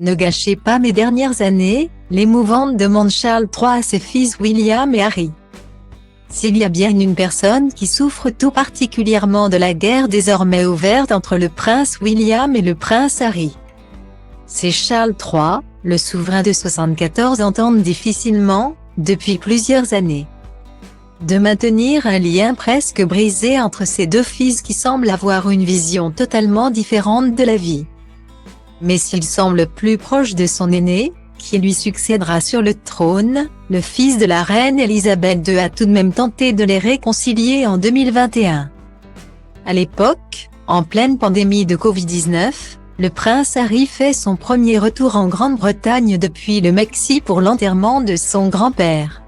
Ne gâchez pas mes dernières années, l'émouvante demande Charles III à ses fils William et Harry. S'il y a bien une personne qui souffre tout particulièrement de la guerre désormais ouverte entre le prince William et le prince Harry, c'est Charles III, le souverain de 74 ans tente difficilement, depuis plusieurs années, de maintenir un lien presque brisé entre ses deux fils qui semblent avoir une vision totalement différente de la vie. Mais s'il semble plus proche de son aîné, qui lui succédera sur le trône, le fils de la reine Elisabeth II a tout de même tenté de les réconcilier en 2021. À l'époque, en pleine pandémie de Covid-19, le prince Harry fait son premier retour en Grande-Bretagne depuis le Mexique pour l'enterrement de son grand-père.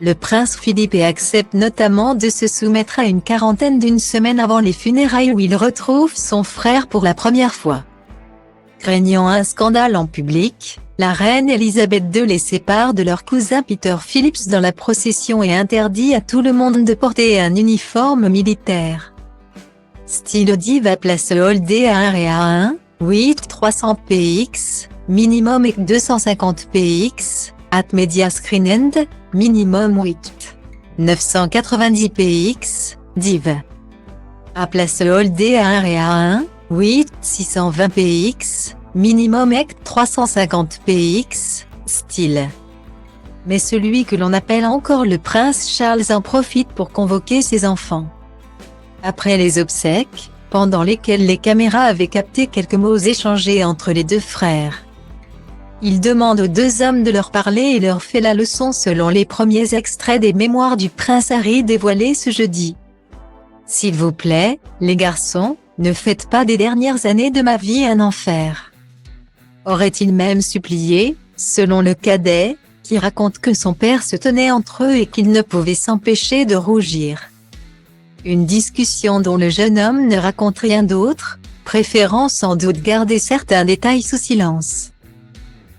Le prince Philippe accepte notamment de se soumettre à une quarantaine d'une semaine avant les funérailles où il retrouve son frère pour la première fois. Craignant un scandale en public, la reine Elisabeth II les sépare de leur cousin Peter Phillips dans la procession et interdit à tout le monde de porter un uniforme militaire. Style Diva place Holdé à 1 à 1, 8 300 px, minimum et 250 px, at Media Screen End, minimum 8 990 px, div. À place Holdé à 1 à 1, 8 620 px, minimum EC 350 px, style. Mais celui que l'on appelle encore le prince Charles en profite pour convoquer ses enfants. Après les obsèques, pendant lesquelles les caméras avaient capté quelques mots échangés entre les deux frères, il demande aux deux hommes de leur parler et leur fait la leçon selon les premiers extraits des mémoires du prince Harry dévoilés ce jeudi. S'il vous plaît, les garçons, ne faites pas des dernières années de ma vie un enfer. Aurait-il même supplié, selon le cadet, qui raconte que son père se tenait entre eux et qu'il ne pouvait s'empêcher de rougir. Une discussion dont le jeune homme ne raconte rien d'autre, préférant sans doute garder certains détails sous silence.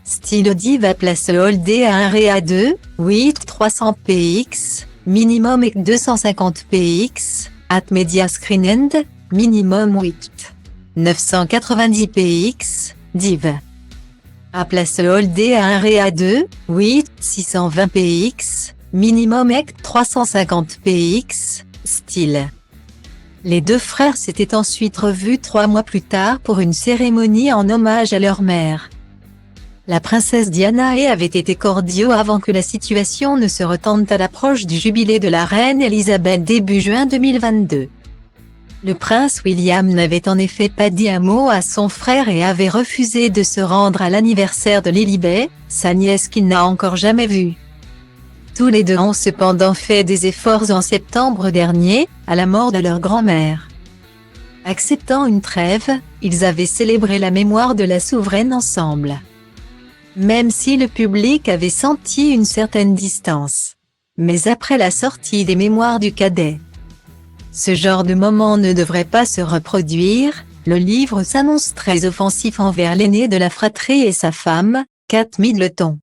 Style Diva place Holdé à 1 à 2, 8 300 px, minimum et 250 px, at Media Screen End, minimum 8 990 px, div. À place Holdé à 1 à 2, 8 620 px, minimum et 350 px, style. Les deux frères s'étaient ensuite revus 3 mois plus tard pour une cérémonie en hommage à leur mère. La princesse Diana avait été cordiaux avant que la situation ne se retente à l'approche du jubilé de la reine Elisabeth début juin 2022. Le prince William n'avait en effet pas dit un mot à son frère et avait refusé de se rendre à l'anniversaire de Lilibet, sa nièce qu'il n'a encore jamais vue. Tous les deux ont cependant fait des efforts en septembre dernier, à la mort de leur grand-mère. Acceptant une trêve, ils avaient célébré la mémoire de la souveraine ensemble. Même si le public avait senti une certaine distance. Mais après la sortie des mémoires du cadet, ce genre de moment ne devrait pas se reproduire. Le livre s'annonce très offensif envers l'aîné de la fratrie et sa femme, Kate Middleton.